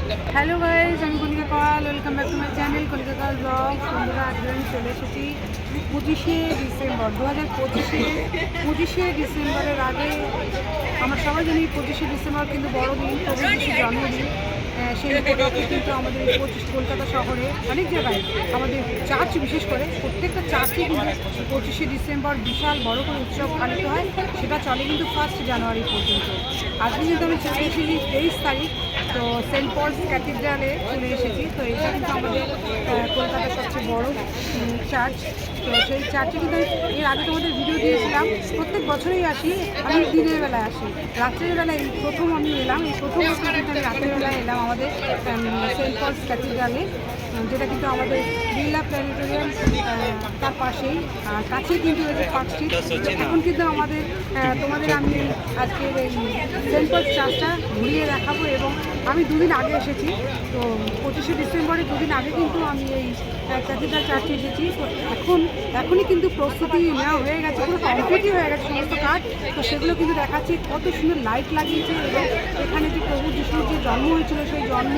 Hello guys, আমি Konika Kayal. Welcome back to my channel Konika Kayal blog. বন্ধুরা, আজকে আমি চলে এসেছি 25শে ডিসেম্বর 2025। 25শে ডিসেম্বরের আগে আমরা সবাই জানি 25শে ডিসেম্বর কিন্তু বড়দিন, প্রভু যিশুর জন্মদিন। সেই উপলক্ষে কিন্তু আমাদের এই কলকাতা শহরে অনেক জায়গায় আমাদের চার্চ, বিশেষ করে প্রত্যেকটা চার্চে কিন্তু 25শে ডিসেম্বর বিশাল বড় করে উৎসব পালিত হয়। সেটা চলে কিন্তু 1 জানুয়ারি পর্যন্ত। আজকে কিন্তু আমি চলে এসেছি 23 তারিখ। তো সেন্ট পলস ক্যাথিড্রালে চলে এসেছি। তো এটা কিন্তু আমাদের কলকাতার সবচেয়ে বড় চার্চ। তো সেই চার্চে কিন্তু এর আগে তোমাদের ভিডিও দিয়েছিলাম। প্রত্যেক বছরেই আসি, আমি দিনের বেলায় আসি। রাত্রের বেলায় এই প্রথম আমি এলাম, এই প্রথম বছর কিন্তু আমি রাত্রের বেলায় এলাম আমাদের সেন্ট পলস ক্যাথিড্রালে, যেটা কিন্তু আমাদের বিড়লা প্ল্যানেটোরিয়াম তার পাশেই কাছেই কিন্তু রয়েছে পার্ক স্ট্রিট। এখন কিন্তু তোমাদের আমি আজকের এই সেন্ট পলস চার্চটা ঘুরিয়ে দেখাবো। এবং আমি দুদিন আগে এসেছি। তো 25শে ডিসেম্বরে দুদিন আগে কিন্তু আমি এই ক্যাথিড্রাল চার্চে এসেছি। তো এখনই কিন্তু প্রস্তুতি নেওয়া হয়ে গেছে, পুরো কমপ্লিটই হয়ে গেছে সমস্ত কাজ। তো সেগুলো কিন্তু দেখাচ্ছি, কত সুন্দর লাইট লাগিয়েছে। এবং এখানে যে প্রভু যিশুর যে জন্ম হয়েছিল, সেই জন্ম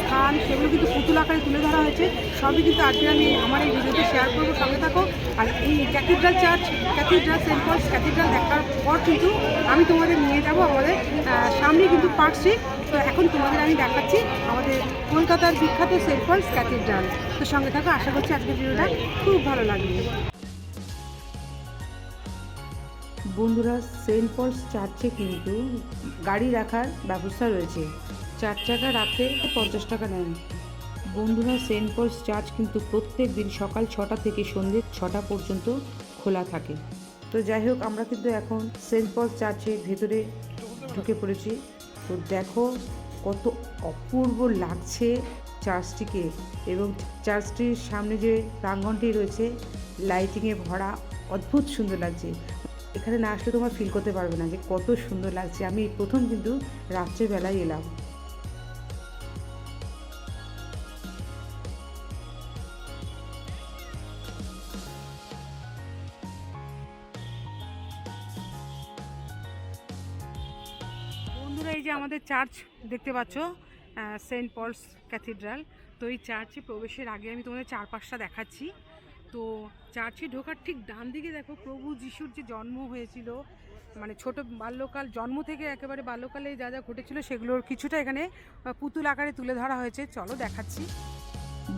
স্থান, সেগুলো কিন্তু পুতুল আকারে তুলে ধরা হয়েছে। সবই কিন্তু আজকে আমি আমার এই ভিডিওতে শেয়ার করবো, সঙ্গে থাকো। আর এই ক্যাথিড্রাল সেন্ট পলস ক্যাথিড্রাল দেখার পর কিন্তু আমি তোমাদের নিয়ে যাব আমাদের সামনে কিন্তু পার্ক স্ট্রিট। তো এখন তোমাদের আমি দেখাচ্ছি আমাদের কলকাতার বিখ্যাত সেন্ট পলস ক্যাথিড্রাল। তো সঙ্গে থাকো, আশা করছি আজকের ভিডিওটা খুব ভালো লাগবে। বন্ধুরা, সেন্ট পলস চার্চে কিন্তু গাড়ি রাখার ব্যবস্থা রয়েছে। 4 চাকা রাখতে 50 টাকা নেন। বন্ধুরা, সেন্ট পলস চার্চ কিন্তু প্রত্যেক দিন সকাল 6টা থেকে সন্ধ্যে 6টা পর্যন্ত খোলা থাকে। তো যাই হোক, আমরা কিন্তু এখন সেন্ট পলস চার্চের ভেতরে ঢুকে পড়েছি। তো দেখো কত অপূর্ব লাগছে চার্চটিকে। এবং চার্চটির সামনে যে প্রাঙ্গণটি রয়েছে লাইটিংয়ে ভরা, অদ্ভুত সুন্দর লাগছে। এখানে না আসলে তোমরা ফিল করতে পারবে না যে কত সুন্দর লাগছে। আমি প্রথম কিন্তু রাত্রেবেলায় এলাম। বন্ধুরা, এই যে আমাদের চার্চ দেখতে পাচ্ছ, সেন্ট পলস ক্যাথিড্রাল। তো এই চার্চে প্রবেশের আগে আমি তোমাদের চারপাশটা দেখাচ্ছি। তো চার্চে ঢোকার ঠিক ডান দিকে দেখো, প্রভু যিশুর যে জন্ম হয়েছিল, মানে ছোট বাল্যকাল, জন্ম থেকে একেবারে বাল্যকালে যা যা ঘটেছিল সেগুলোর কিছুটা এখানে পুতুল আকারে তুলে ধরা হয়েছে। চলো দেখাচ্ছি।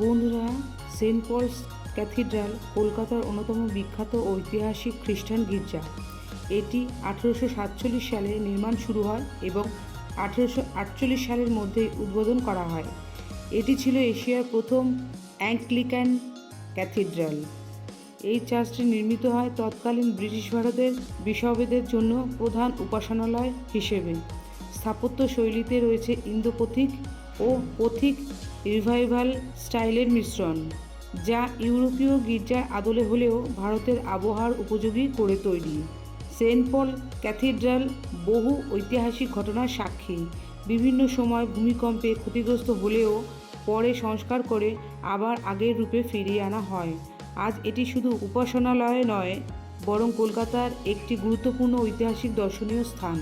বন্ধুরা, সেন্ট পলস ক্যাথিড্রাল কলকাতার অন্যতম বিখ্যাত ঐতিহাসিক খ্রিস্টান গির্জা। এটি 1847 সালে নির্মাণ শুরু হয় এবং 1848 সালের মধ্যে উদ্বোধন করা হয়। এটি ছিল এশিয়ার প্রথম অ্যাংলিকান ক্যাথিড্রাল। এই চার্চটি নির্মিত হয় তৎকালীন ব্রিটিশ ভারতের বিশপদের জন্য প্রধান উপাসনালয় হিসেবে। স্থাপত্য শৈলীতে রয়েছে ইন্দো-পথিক ও পথিক রিভাইভাল স্টাইলের মিশ্রণ, যা ইউরোপীয় গির্জার আদলে হলেও ভারতের আবহাওয়ার উপযোগী করে তৈরি। সেন্ট পল ক্যাথিড্রাল বহু ঐতিহাসিক ঘটনার সাক্ষী। বিভিন্ন সময় ভূমিকম্পে ক্ষতিগ্রস্ত হলেও পরে সংস্কার করে আবার আগের রূপে ফিরিয়ে আনা হয়। আজ এটি শুধু উপাসনালয় নয়, বরং কলকাতার একটি গুরুত্বপূর্ণ ঐতিহাসিক দর্শনীয় স্থান।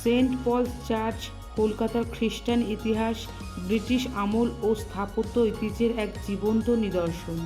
সেন্ট পলস চার্চ কলকাতার খ্রিস্টান ইতিহাস, ব্রিটিশ আমল ও স্থাপত্য ঐতিহ্যের এক জীবন্ত নিদর্শন।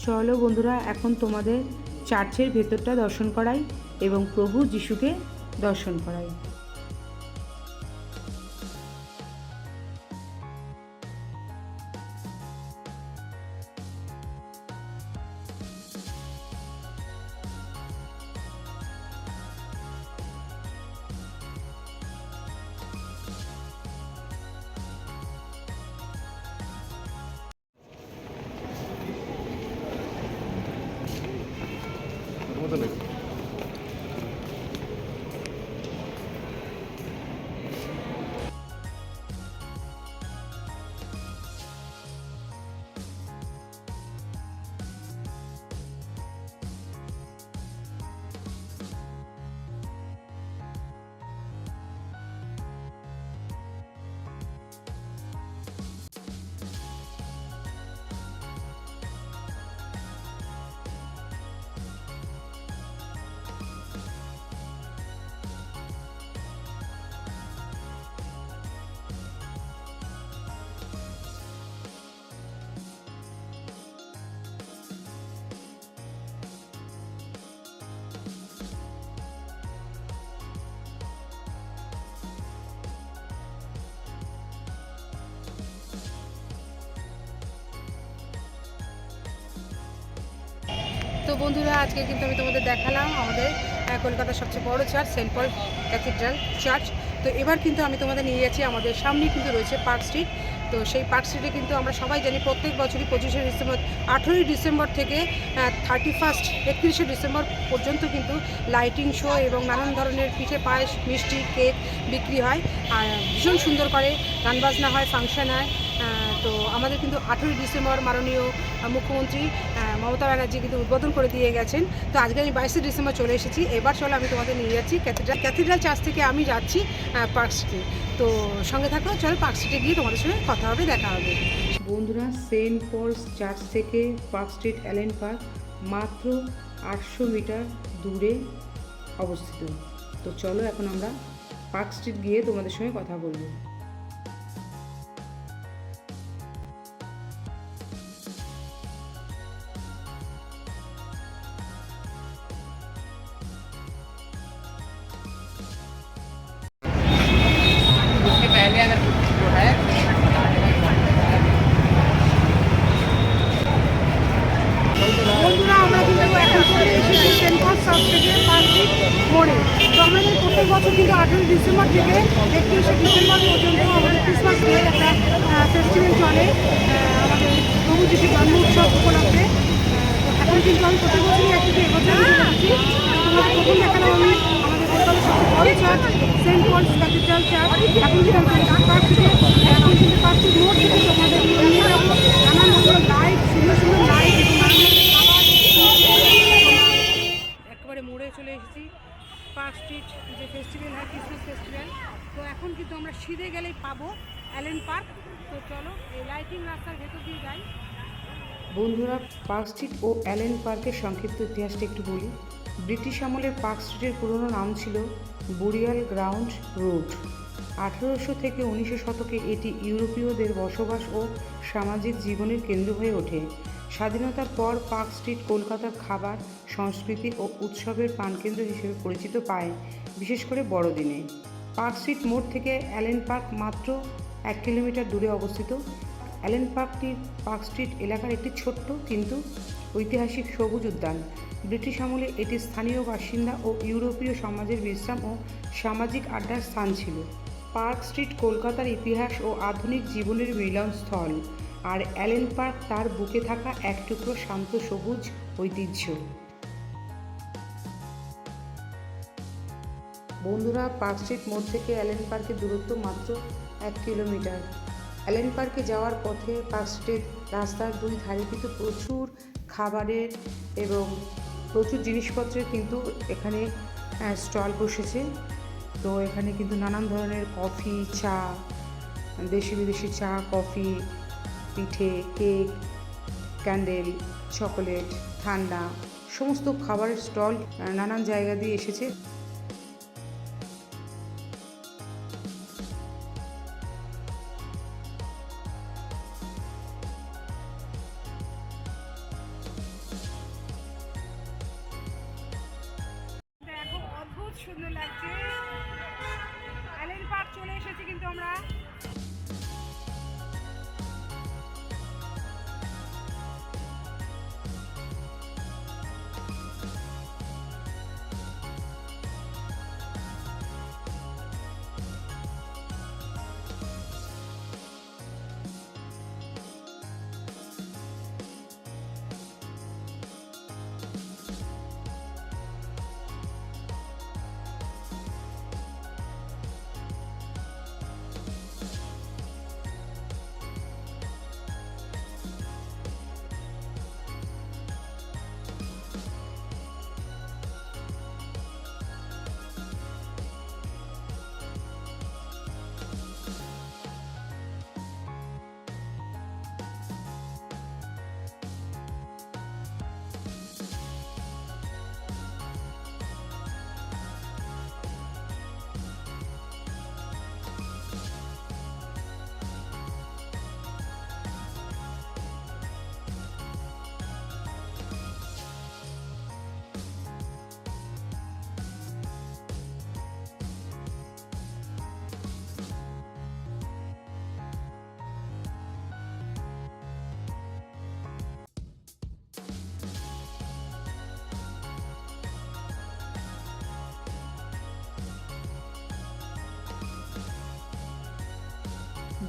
চলো বন্ধুরা, এখন তোমাদের চার্চের ভেতরটা দর্শন করাই এবং প্রভু যিশুকে দর্শন করাই। তো বন্ধুরা, আজকে কিন্তু আমি তোমাদের দেখালাম আমাদের কলকাতার সবচেয়ে বড় চার্চ, সেন্ট পল ক্যাথিড্রাল চার্চ। তো এবার কিন্তু আমি তোমাদের নিয়ে যাচ্ছি, আমাদের সামনেই কিন্তু রয়েছে পার্ক স্ট্রিট। তো সেই পার্ক স্ট্রিটে কিন্তু আমরা সবাই জানি প্রত্যেক বছরই 25শে ডিসেম্বর, 18ই ডিসেম্বর থেকে 31শে ডিসেম্বর পর্যন্ত কিন্তু লাইটিং শো এবং নানান ধরনের পিঠে পায়েস, মিষ্টি, কেক বিক্রি হয়। আর ভীষণ সুন্দর করে গান বাজনা হয়, ফাংশন হয়। তো আমাদের কিন্তু 18ই ডিসেম্বর মাননীয় মুখ্যমন্ত্রী মমতা ব্যানার্জি কিন্তু উদ্বোধন করে দিয়ে গেছেন। তো আজকে আমি 22শে ডিসেম্বর চলে এসেছি। এবার চলো আমি তোমাদের নিয়ে যাচ্ছি ক্যাথিড্রাল চার্চ থেকে আমি যাচ্ছি পার্ক স্ট্রিটে। তো সঙ্গে থাকো, চলো পার্ক স্ট্রিটে গিয়ে তোমাদের সঙ্গে কথা হবে, দেখা হবে। বন্ধুরা, সেন্ট পলস চার্চ থেকে পার্ক স্ট্রিট অ্যালেন পার্ক মাত্র 800 মিটার দূরে অবস্থিত। তো চলো এখন আমরা পার্ক স্ট্রিট গিয়ে তোমাদের সঙ্গে কথা বলবো। বন্ধুরা, আমরা কিন্তু এখন চলে এসেছি সেন্ট পল চার্চ থেকে পার্ক স্ট্রিট মোড়ে। তো আমাদের প্রত্যেক বছর কিন্তু 18ই ডিসেম্বর থেকে 31শে ডিসেম্বর পর্যন্ত আমাদের ক্রিসমাস ডে একটা ফেস্টিভ্যাল চলে আমাদের প্রভু যিশু জন্ম উৎসব উপলক্ষে। তো এখন কিন্তু আমি প্রত্যেক বছরই একদিকে এবছর যাচ্ছি। তোমাদের প্রথম দেখালাম আমি আমাদের কলকাতার সবচেয়ে বড় church, Saint Paul's Cathedral church. এখন কিন্তু আমি পার্ক স্ট্রিটে, এখন কিন্তু পার্ক স্ট্রিট মোড় থেকে তোমাদের নিয়ে যাবো নানান ধরনের লাইট, সুন্দর সুন্দর লাইট এবং নানান একেবারে মোড়ে চলে এসেছি। পার্ক স্ট্রিট যে ফেস্টিভ্যাল হয়, ক্রিসমাস ফেস্টিভ্যাল। তো এখন কিন্তু আমরা সিধে গেলেই পাবো অ্যালেন পার্ক। তো চলো এই লাইটিং রাস্তার ভেতর দিয়ে যাই। বন্ধুরা, পার্ক স্ট্রিট ও অ্যালেন পার্কের সংক্ষিপ্ত ইতিহাসটা একটু বলি। ব্রিটিশ আমলের পার্ক স্ট্রিটের পুরনো নাম ছিল বুরিয়াল গ্রাউন্ড রোড। 1800 থেকে 1900 শতকে এটি ইউরোপীয়দের বসবাস ও সামাজিক জীবনের কেন্দ্র হয়ে ওঠে। স্বাধীনতার পর পার্ক স্ট্রিট কলকাতার খাবার, সংস্কৃতি ও উৎসবের প্রাণকেন্দ্র হিসেবে পরিচিত পায়, বিশেষ করে বড়দিনে। পার্ক স্ট্রিট মোড় থেকে অ্যালেন পার্ক মাত্র 1 কিলোমিটার দূরে অবস্থিত। অ্যালেন পার্কটি পার্ক স্ট্রিট এলাকার একটি ছোট্ট কিন্তু ঐতিহাসিক সবুজ উদ্যান। ব্রিটিশ আমলে এটি স্থানীয় বাসিন্দা ও ইউরোপীয় সমাজের বিশ্রাম ও সামাজিক আড্ডার স্থান ছিল। পার্ক স্ট্রিট কলকাতার ইতিহাস ও আধুনিক জীবনের মিলনস্থল, আর অ্যালেন পার্ক তার বুকে থাকা এক টুকরো শান্ত সবুজ ঐতিহ্য। বন্ধুরা, পার্ক স্ট্রিট মোড় থেকে অ্যালেন পার্কের দূরত্ব মাত্র 1 কিলোমিটার। অ্যালেন পার্কে যাওয়ার পথে পার্ক স্ট্রিট রাস্তার দুই ধারে কিন্তু প্রচুর খাবারের এবং প্রচুর জিনিসপত্রের কিন্তু এখানে স্টল বসেছে। তো এখানে কিন্তু নানান ধরনের কফি, চা, দেশি বিদেশি চা, কফি, পিঠে, কেক, ক্যান্ডেল, চকোলেট, ঠান্ডা সমস্ত খাবারের স্টল নানান জায়গা দিয়ে এসেছে।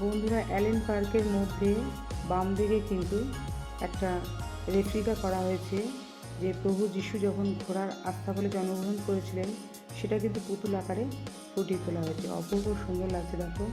বন্ধুরা, অ্যালেন পার্কের মধ্যে বাম দিকে কিন্তু একটা রেপ্লিকা করা হয়েছে যে প্রভু যিশু যখন ঘোড়ার আস্তাবলে জন্মগ্রহণ করেছিলেন সেটা কিন্তু পুতুল আকারে ফুটিয়ে তোলা হয়েছে। অপূর্ব সুন্দর লাগছে দেখো।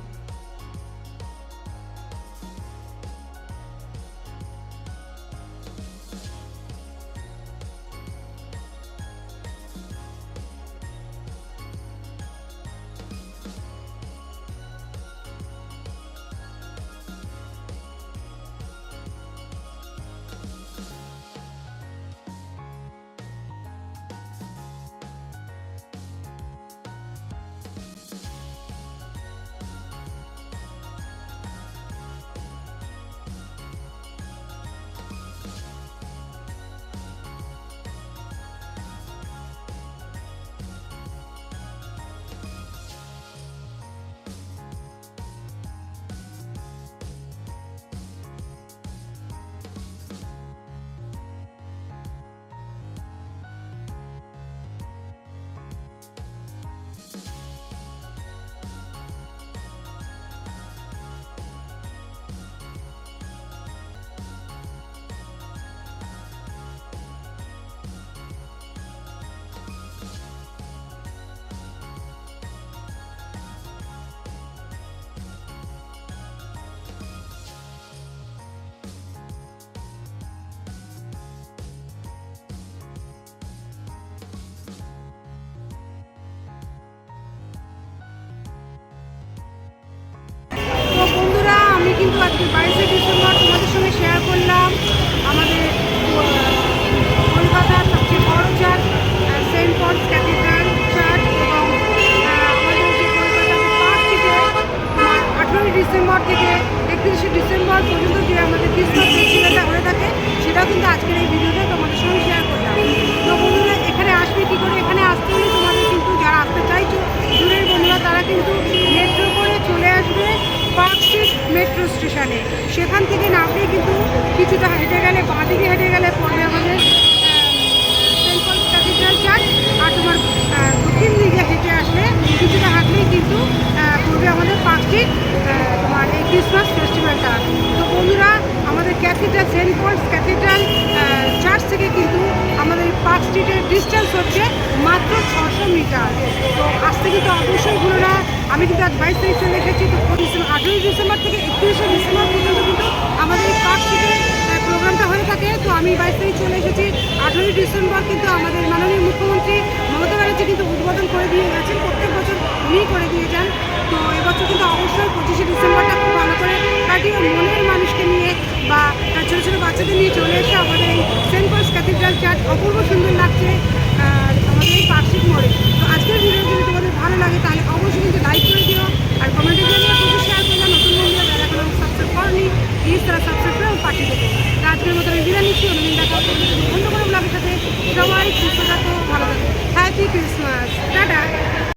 তো বন্ধুরা, আমি কিন্তু আজকে 22শে ডিসেম্বর তোমাদের সঙ্গে শেয়ার করলাম আমাদের কলকাতার সবচেয়ে বড় church Saint Paul's Cathedral church এবং আমাদের যে কলকাতার পার্ক স্ট্রিটে 18ই ডিসেম্বর থেকে 31শে ডিসেম্বর পর্যন্ত যে আমাদের ক্রিসমাস ফেস্টিভ্যালটা হয়ে থাকে সেটাও কিন্তু আজকের এই ভিডিওতে তোমাদের সঙ্গে শেয়ার করলাম। তো বন্ধুরা, এখানে আসবে কী করে? এখানে আসতে হলে তোমাদের কিন্তু যারা আসতে চাইছো দূরের বন্ধুরা তারা কিন্তু মেট্রো করে চলে আসবে পার্ক স্ট্রিট মেট্রো স্টেশনে। সেখান থেকে নামলেই কিন্তু কিছুটা হেঁটে গেলে, বাঁ দিকে হেঁটে গেলে পড়বে আমাদের সেন্ট পলস ক্যাথিড্রাল চার্চ, আর তোমার দক্ষিণ দিকে হেঁটে আসলে কিছুটা হাঁটলেই কিন্তু পড়বে আমাদের পার্ক স্ট্রিট তোমার এই ক্রিসমাস ফেস্টিভ্যালটা। তো বন্ধুরা, আমাদের Cathedral Saint Paul's Cathedral church থেকে কিন্তু আমাদের পার্ক স্ট্রিটের ডিস্টেন্স হচ্ছে মাত্র 600 মিটার। তো আসতে কিন্তু অবশ্যই ভুলো না। আমি কিন্তু আজ 22 তারিখ চলে এসেছি। তো 18ই ডিসেম্বর থেকে 31শে ডিসেম্বর পর্যন্ত কিন্তু আমাদের এই পার্ক স্ট্রিটে প্রোগ্রামটা হয়ে থাকে। তো আমি 22 তারিখ চলে এসেছি। 18ই ডিসেম্বর কিন্তু আমাদের মাননীয় মুখ্যমন্ত্রী মমতা ব্যানার্জি কিন্তু উদ্বোধন করে দিয়ে গেছেন। প্রত্যেক বছর উনিই করে দিয়ে যান। তো এবছর কিন্তু অবশ্যই 25শে ডিসেম্বরটা খুব ভালো করে কাটিয়ে মনের মানুষকে নিয়ে বা ছোটো ছোটো বাচ্চাদের নিয়ে চলে এসে আমাদের এই সেন্ট পলস ক্যাথিড্রাল চার্চ অপূর্ব সুন্দর লাগছে আমাদের এই পার্ক স্ট্রিট মোড়ে। তো আজকের ভিডিও যদি তোমাদের ভালো লাগে তাহলে অবশ্যই কিন্তু লাইক করে দিও আর কমেন্টে জানিয়ে কিন্তু শেয়ার করলাম। নতুন বন্ধুরা যারা এখন সাবস্ক্রাইব করেনি প্লিজ তারা সাবস্ক্রাইব করে পাঠিয়ে দেবো। তো আজকের মতো আমি বিদায় নিচ্ছি। অন্যদিন দেখা হচ্ছে অন্য কোনো ব্লগের সাথে। সবাই সুস্থ থাকো, ভালো থাকো। Happy Christmas, tata.